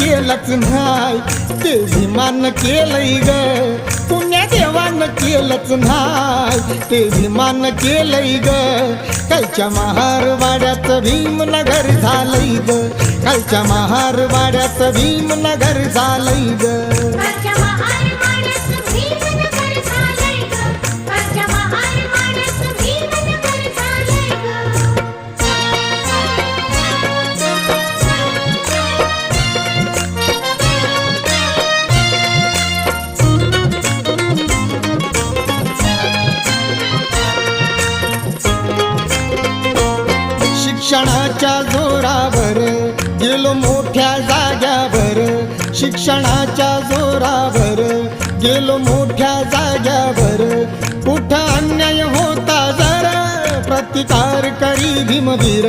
केलंच नाही, ते भीमान केलंय ग, पुण्या देवान केलंच नाही, ते भीमान केलंय ग. कालच्या महारवाड्यात भीमनगर झालंय ग, कालच्या महारवाड्यात भीमनगर झालंय ग. शिक्षणाच्या जोरावर गेलो मोठ्या जाग्यावर, शिक्षणाच्या जोरावर गेलो मोठ्या जाग्यावर. कुठं अन्याय होता जरा प्रतिकार करी भीमवीर.